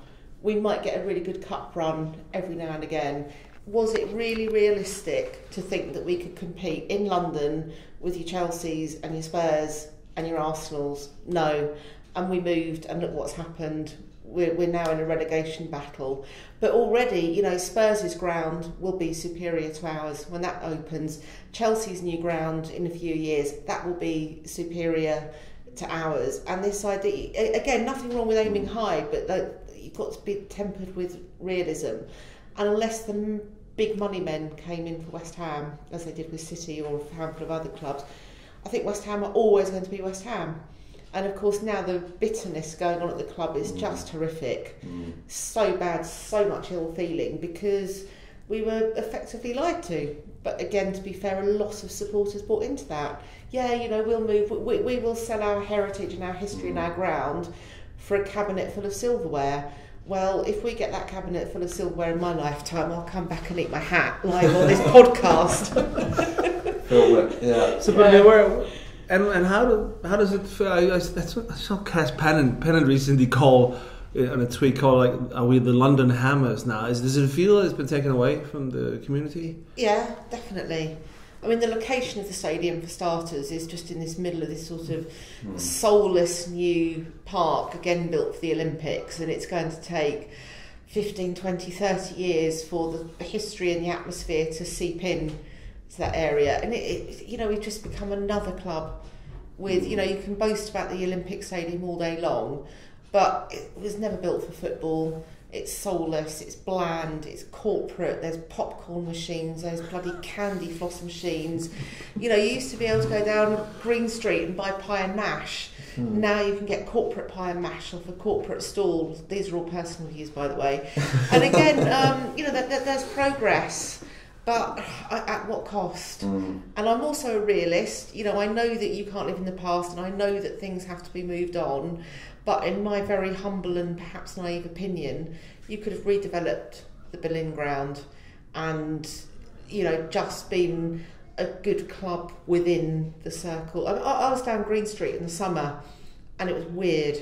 We might get a really good cup run every now and again. Was it really realistic to think that we could compete in London with your Chelseas and your Spurs and your Arsenals? No. and we moved, and look what's happened. We're now in a relegation battle. But already, you know, Spurs' ground will be superior to ours when that opens. Chelsea's new ground in a few years, that will be superior to ours. And this idea, again, nothing wrong with aiming high, but you've got to be tempered with realism. And unless the big money men came in for West Ham, as they did with City or a handful of other clubs, I think West Ham are always going to be West Ham. And of course now the bitterness going on at the club is just horrific. So bad, so much ill feeling, because we were effectively lied to. But again, to be fair, a lot of supporters bought into that. Yeah, you know, we'll move, we will sell our heritage and our history and our ground for a cabinet full of silverware. Well, if we get that cabinet full of silverware in my lifetime, I'll come back and eat my hat live on this podcast. Yeah. So, but where... And how does it feel? That's what I saw Pennant recently call on a tweet called, like, are we the London Hammers now? Does it feel it's been taken away from the community? Yeah, definitely. I mean, the location of the stadium, for starters, is just in this middle of this sort of soulless new park, again built for the Olympics, and it's going to take 15, 20, 30 years for the history and the atmosphere to seep in to that area. And it you know, we've just become another club with, you know, you can boast about the Olympic Stadium all day long, but it was never built for football. It's soulless, it's bland, it's corporate, there's popcorn machines, there's bloody candy floss machines. You know, you used to be able to go down Green Street and buy pie and mash. Now you can get corporate pie and mash off a corporate stall. These are all personal views, by the way. And again, you know, there's progress. But at what cost? And I'm also a realist. You know, I know that you can't live in the past, and I know that things have to be moved on. But in my very humble and perhaps naive opinion, you could have redeveloped the Berlin ground and, you know, just been a good club within the circle. I was down Green Street in the summer, and it was weird.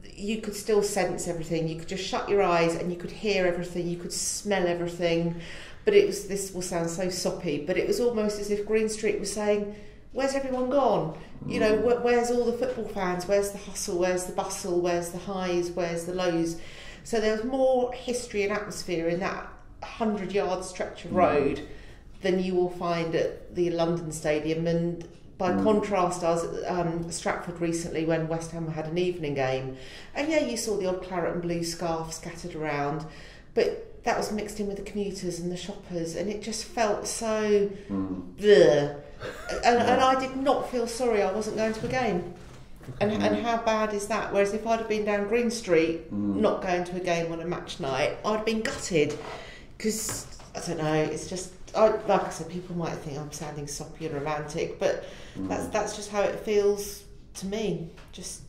You could still sense everything. You could just shut your eyes and you could hear everything. You could smell everything. But it was, this will sound so soppy, but it was almost as if Green Street was saying, where's everyone gone? You know, where's all the football fans? Where's the hustle? Where's the bustle? Where's the highs? Where's the lows? So there was more history and atmosphere in that 100-yard stretch of road than you will find at the London Stadium. And by contrast, I was at Stratford recently when West Ham had an evening game. And yeah, you saw the odd claret and blue scarf scattered around, but that was mixed in with the commuters and the shoppers, and it just felt so bleh. And I did not feel sorry I wasn't going to a game. And how bad is that? Whereas if I'd have been down Green Street, not going to a game on a match night, I'd have been gutted. Because, I don't know, it's just, like I said, people might think I'm sounding soppy and romantic, but that's just how it feels to me. Just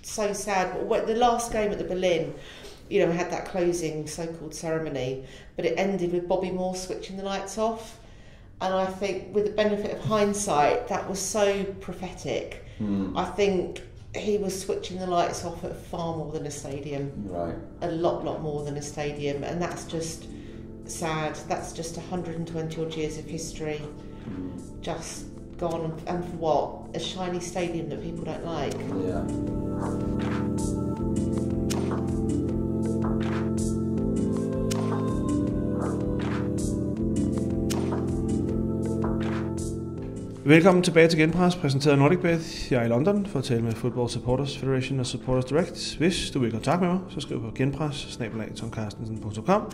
so sad. But the last game at the Berlin, you know, we had that closing so-called ceremony, but it ended with Bobby Moore switching the lights off. And I think, with the benefit of hindsight, that was so prophetic. I think he was switching the lights off at far more than a stadium. Right. A lot more than a stadium. And that's just sad. That's just 120 odd years of history just gone. And for what? A shiny stadium that people don't like. Yeah. Velkommen tilbage til Genpres, præsenteret af NordicBet. Jeg er i London for at tale med Football Supporters Federation og Supporters Direct. Hvis du vil i kontakt med mig, så skriv på genpres@carstensen.com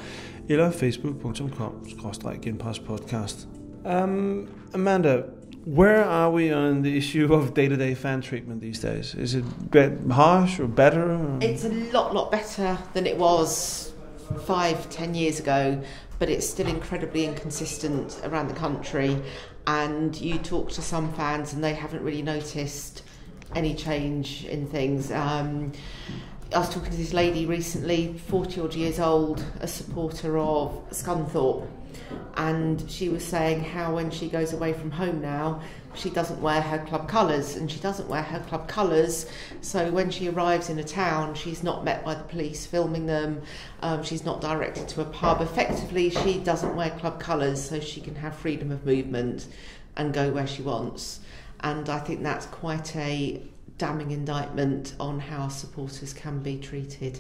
eller facebook.com/genprespodcast. Amanda, where are we on the issue of day-to-day fan treatment these days? Is it harsh or better? It's a lot better than it was 5-10 years ago, but it's still incredibly inconsistent around the country. And you talk to some fans and they haven't really noticed any change in things. I was talking to this lady recently, 40-odd years old, a supporter of Scunthorpe, and she was saying how when she goes away from home now, she doesn't wear her club colours, and she doesn't wear her club colours, so when she arrives in a town, she's not met by the police filming them, she's not directed to a pub. Effectively, she doesn't wear club colours, so she can have freedom of movement and go where she wants. And I think that's quite a damning indictment on how supporters can be treated.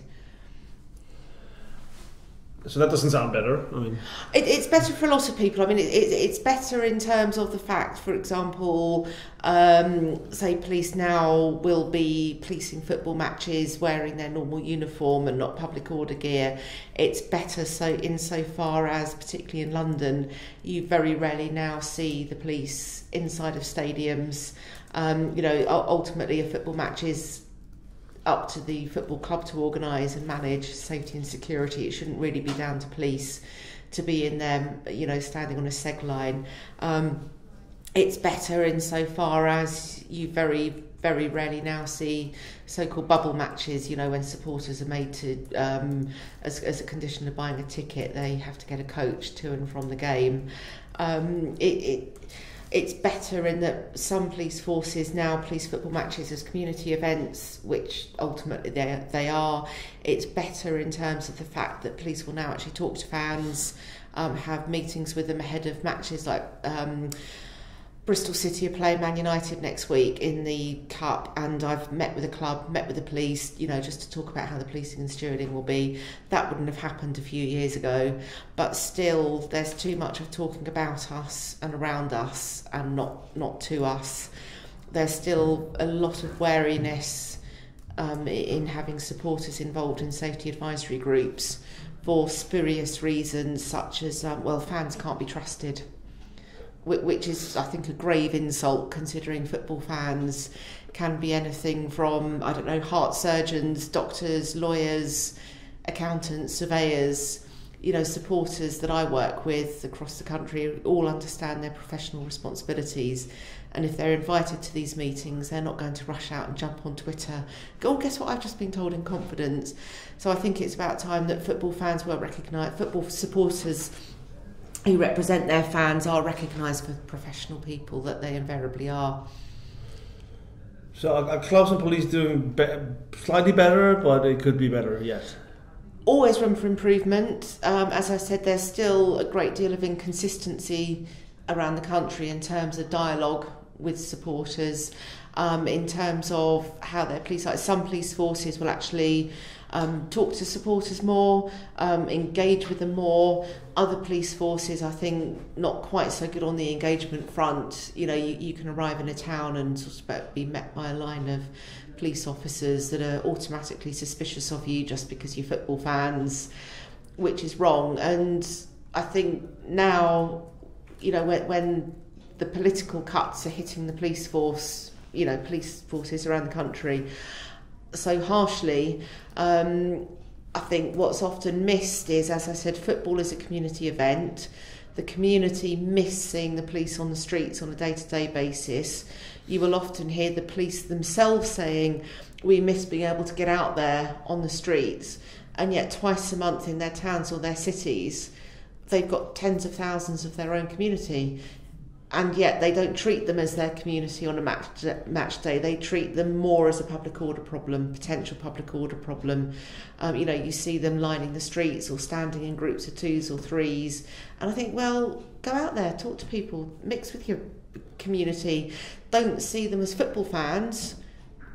So that doesn't sound better. I mean, it's better for a lot of people. I mean, it's better in terms of the fact, for example, say police now will be policing football matches wearing their normal uniform and not public order gear. It's better so insofar as, particularly in London, you very rarely now see the police inside of stadiums. Ultimately a football match is up to the football club to organise and manage safety and security. It shouldn't really be down to police to be in there, standing on a seg line. It's better insofar as you very, very rarely now see so-called bubble matches, when supporters are made to, as a condition of buying a ticket, they have to get a coach to and from the game. It's better in that some police forces now police football matches as community events, which ultimately they are. It's better in terms of the fact that police will now actually talk to fans, have meetings with them ahead of matches like Bristol City are playing Man United next week in the Cup, and I've met with the club, met with the police, just to talk about how the policing and stewarding will be. That wouldn't have happened a few years ago, but still there's too much of talking about us and around us and not to us. There's still a lot of wariness in having supporters involved in safety advisory groups for spurious reasons such as, fans can't be trusted, which is, I think, a grave insult, considering football fans can be anything from, heart surgeons, doctors, lawyers, accountants, surveyors. Supporters that I work with across the country all understand their professional responsibilities, and if they're invited to these meetings, they're not going to rush out and jump on Twitter, go, guess what I've just been told in confidence. So I think it's about time that football fans were recognised, football supporters who represent their fans are recognised for professional people that they invariably are. So are clubs and police doing slightly better, but it could be better yet? Always room for improvement. As I said, there's still a great deal of inconsistency around the country in terms of dialogue with supporters, in terms of how their police, like some police forces will actually talk to supporters more, engage with them more. Other police forces, I think, not quite so good on the engagement front. You can arrive in a town and sort of be met by a line of police officers that are automatically suspicious of you just because you're football fans, which is wrong. And I think now, when the political cuts are hitting the police force, police forces around the country so harshly, I think what's often missed is, as I said, football is a community event. The community miss seeing the police on the streets on a day-to-day basis. You will often hear the police themselves saying, we miss being able to get out there on the streets, and yet twice a month in their towns or their cities, they've got tens of thousands of their own community. And yet they don't treat them as their community on a match day. They treat them more as a public order problem, potential public order problem. You see them lining the streets or standing in groups of twos or threes. And I think, well, go out there, talk to people, mix with your community. Don't see them as football fans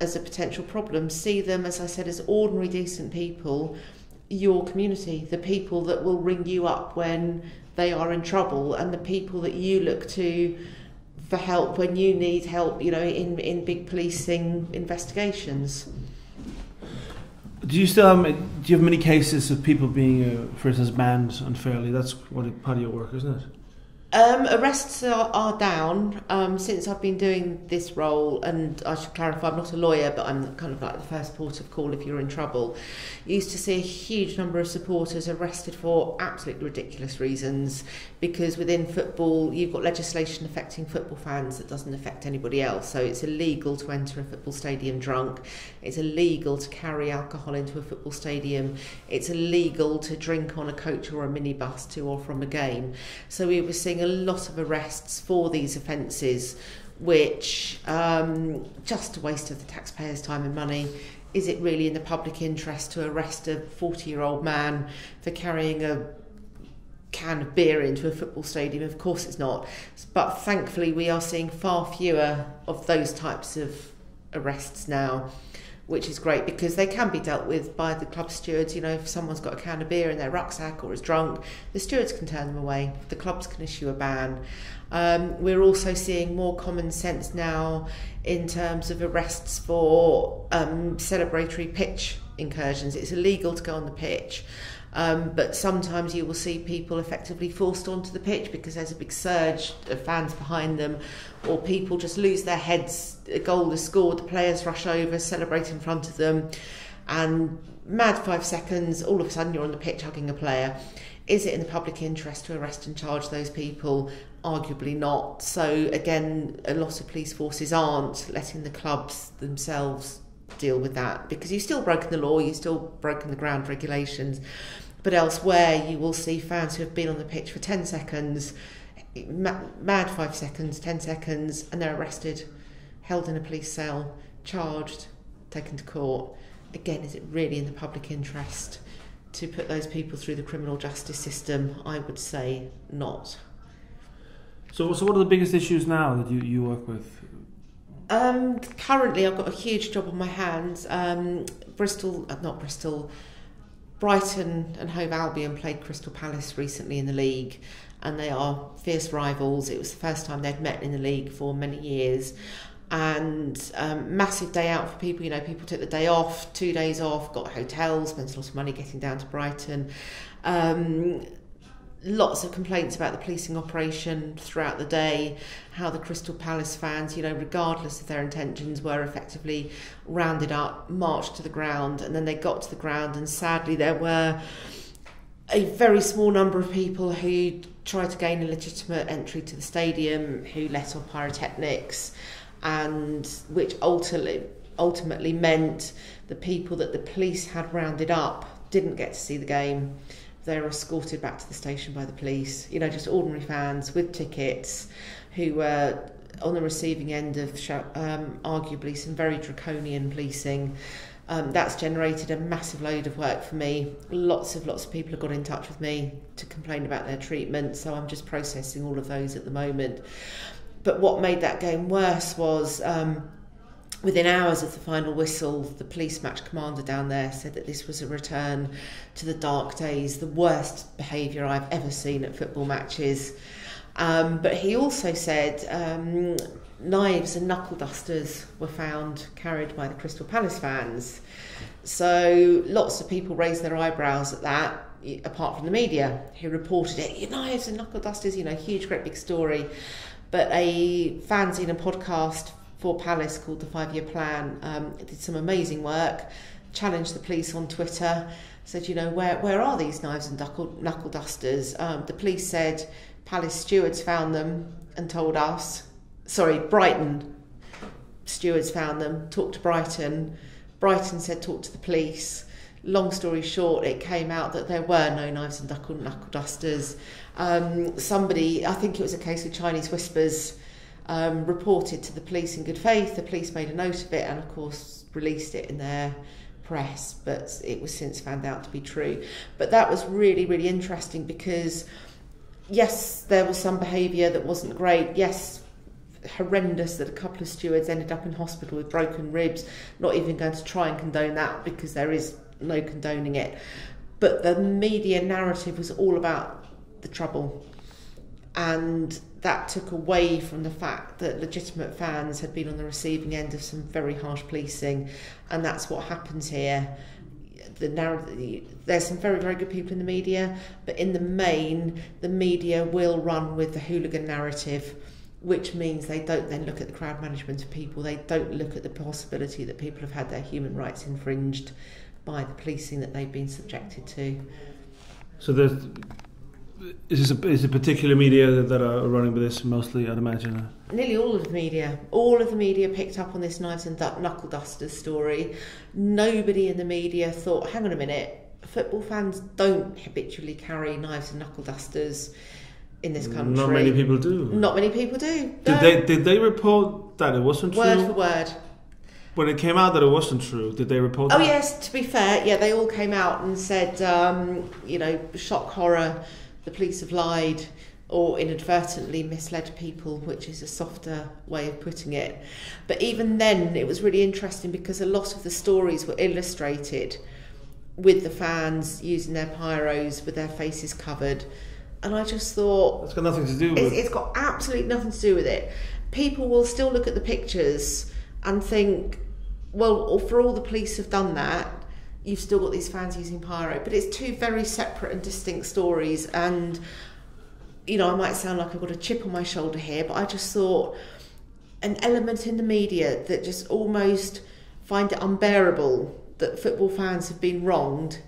as a potential problem. See them, as I said, as ordinary, decent people, your community, the people that will ring you up when they are in trouble, and the people that you look to for help when you need help, in big policing investigations. Do you have many cases of people being, for instance, banned unfairly? That's part of your work, isn't it? Arrests are down since I've been doing this role, and I should clarify, I'm not a lawyer, but I'm kind of like the first port of call if you're in trouble. You used to see a huge number of supporters arrested for absolutely ridiculous reasons, because within football you've got legislation affecting football fans that doesn't affect anybody else. So it's illegal to enter a football stadium drunk, it's illegal to carry alcohol into a football stadium, it's illegal to drink on a coach or a minibus to or from a game. So we were seeing a lot of arrests for these offences, which just a waste of the taxpayers' time and money. Is it really in the public interest to arrest a 40-year-old man for carrying a can of beer into a football stadium? Of course it's not. But thankfully we are seeing far fewer of those types of arrests now, which is great because they can be dealt with by the club stewards. You know, if someone's got a can of beer in their rucksack or is drunk, the stewards can turn them away. The clubs can issue a ban. We're also seeing more common sense now in terms of arrests for celebratory pitch incursions. It's illegal to go on the pitch, but sometimes you will see people effectively forced onto the pitch because there's a big surge of fans behind them, or people just lose their heads. A goal is scored, the players rush over, celebrate in front of them, and mad 5 seconds, all of a sudden you're on the pitch hugging a player. Is it in the public interest to arrest and charge those people? Arguably not. So again, a lot of police forces aren't letting the clubs themselves deal with that, because you've still broken the law, you've still broken the ground regulations. But elsewhere you will see fans who have been on the pitch for 10 seconds, mad 5 seconds, 10 seconds, and they're arrested, held in a police cell, charged, taken to court. Again, is it really in the public interest to put those people through the criminal justice system? I would say not. So what are the biggest issues now that you work with? Currently, I've got a huge job on my hands. Brighton and Hove Albion played Crystal Palace recently in the league, and they are fierce rivals. It was the first time they'd met in the league for many years. And massive day out for people. You know, people took the day off, 2 days off, got hotels, spent a lot of money getting down to Brighton. Lots of complaints about the policing operation throughout the day, how the Crystal Palace fans, you know, regardless of their intentions, were effectively rounded up, marched to the ground, and then they got to the ground, and sadly there were a very small number of people who tried to gain a legitimate entry to the stadium, who let off pyrotechnics, and which ultimately meant the people that the police had rounded up didn't get to see the game. They were escorted back to the station by the police. You know, just ordinary fans with tickets who were on the receiving end of arguably some very draconian policing. That's generated a massive load of work for me. Lots of people have got in touch with me to complain about their treatment, so I'm just processing all of those at the moment. But what made that game worse was within hours of the final whistle, the police match commander down there said that this was a return to the dark days, the worst behaviour I've ever seen at football matches. But he also said knives and knuckle dusters were found carried by the Crystal Palace fans. So lots of people raised their eyebrows at that, apart from the media, who reported it. Knives and knuckle dusters, you know, huge, great big story. But a fanzine and podcast for Palace called The 5-Year Plan did some amazing work, challenged the police on Twitter, said, you know, where are these knives and knuckle dusters? The police said Palace stewards found them and told us. Brighton stewards found them, talked to Brighton. Brighton said talk to the police. Long story short, it came out that there were no knives and knuckle dusters. Somebody, I think it was a case of Chinese whispers, reported to the police in good faith. The police made a note of it and, of course, released it in their press, but it was since found out to be true. But that was really, really interesting because, yes, there was some behaviour that wasn't great. Yes, horrendous that a couple of stewards ended up in hospital with broken ribs. Not even going to try and condone that because there is no condoning it. But the media narrative was all about the trouble. And that took away from the fact that legitimate fans had been on the receiving end of some very harsh policing, and that's what happens here. There's some very, very good people in the media, but in the main, the media will run with the hooligan narrative, which means they don't then look at the crowd management of people. They don't look at the possibility that people have had their human rights infringed by the policing that they've been subjected to. So is a particular media that are running with this mostly, I'd imagine? Nearly all of the media. All of the media picked up on this knives and knuckle dusters story. Nobody in the media thought, hang on a minute, football fans don't habitually carry knives and knuckle dusters in this country. Not many people do. Not many people do. Did they report that it wasn't true? Word for word. When it came out that it wasn't true, did they report that? Oh yes, to be fair, yeah, they all came out and said, shock, horror, the police have lied, or inadvertently misled people, which is a softer way of putting it. But even then, it was really interesting because a lot of the stories were illustrated with the fans using their pyros with their faces covered. And I just thought... It's got nothing to do with it. It's got absolutely nothing to do with it. People will still look at the pictures and think, well, for all the police have done that, you've still got these fans using pyro. But it's two very separate and distinct stories. And, you know, I might sound like I've got a chip on my shoulder here, but I just thought an element in the media that just almost find it unbearable that football fans have been wronged,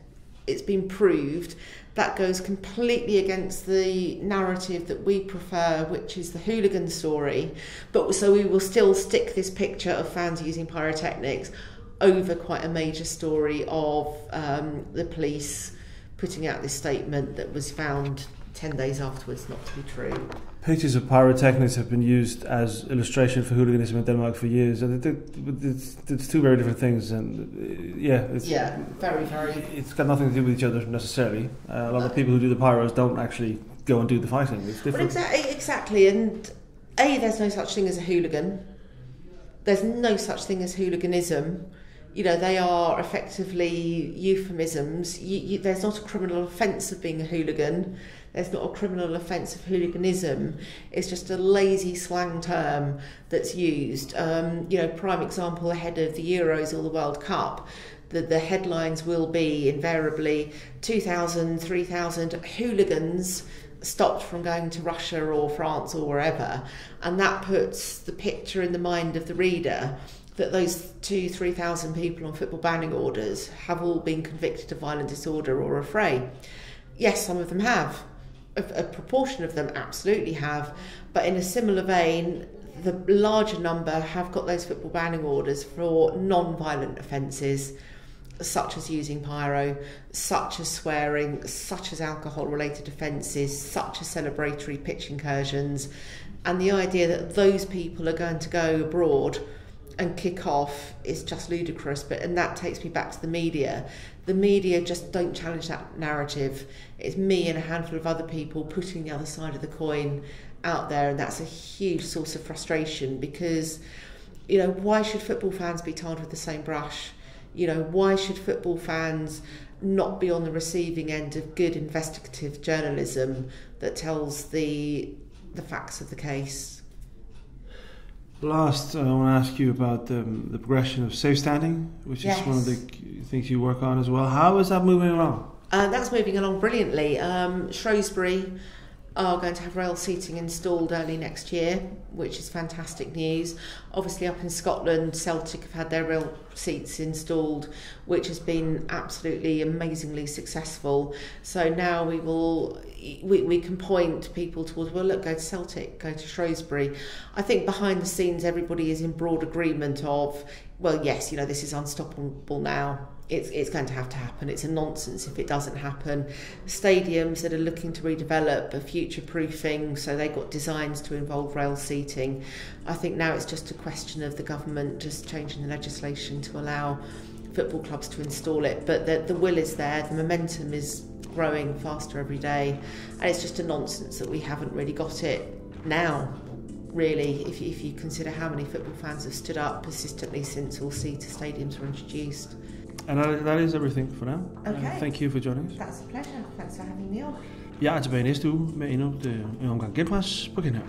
it's been proved, that goes completely against the narrative that we prefer, which is the hooligan story. But so we will still stick this picture of fans using pyrotechnics over quite a major story of the police putting out this statement that was found 10 days afterwards not to be true. Pictures of pyrotechnics have been used as illustration for hooliganism in Denmark for years, and it's two very different things. And very, very. It's got nothing to do with each other necessarily. A lot of people who do the pyros don't actually go and do the fighting. It's different. Well, exactly. And there's no such thing as a hooligan. There's no such thing as hooliganism. You know, they are effectively euphemisms. There's not a criminal offence of being a hooligan. There's not a criminal offence of hooliganism. It's just a lazy slang term that's used. Prime example ahead of the Euros or the World Cup, the headlines will be invariably 2,000, 3,000 hooligans stopped from going to Russia or France or wherever. And that puts the picture in the mind of the reader that those 2,000-3,000 people on football banning orders have all been convicted of violent disorder or affray. Yes, some of them have. A proportion of them absolutely have. But in a similar vein, the larger number have got those football banning orders for non-violent offences, such as using pyro, such as swearing, such as alcohol-related offences, such as celebratory pitch incursions. And the idea that those people are going to go abroad and kick off is just ludicrous. And that takes me back to the media. The media just don't challenge that narrative. It's me and a handful of other people putting the other side of the coin out there, and that's a huge source of frustration because, you know, why should football fans be tarred with the same brush? You know, why should football fans not be on the receiving end of good investigative journalism that tells the facts of the case? Last, I want to ask you about the progression of safe standing, which is one of the things you work on as well. How is that moving along? That's moving along brilliantly. Shrewsbury are going to have rail seating installed early next year, which is fantastic news. Obviously up in Scotland, Celtic have had their rail seats installed, which has been absolutely amazingly successful. So now we can point people towards, well, look, go to Celtic, go to Shrewsbury. I think behind the scenes everybody is in broad agreement of, well, yes, you know, this is unstoppable now. It's going to happen. It's a nonsense if it doesn't happen. Stadiums that are looking to redevelop are future-proofing, so they've got designs to involve rail seating. I think now it's just a question of the government just changing the legislation to allow football clubs to install it. But the will is there, the momentum is growing faster every day, and it's just a nonsense that we haven't really got it now. Really, if you consider how many football fans have stood up persistently since all-seater stadiums were introduced. And that is everything for now. Okay. Thank you for joining us. That's a pleasure. Thanks for having me on. Jeg er tilbage næste uge med endnu en omgang Genpres på Genhør.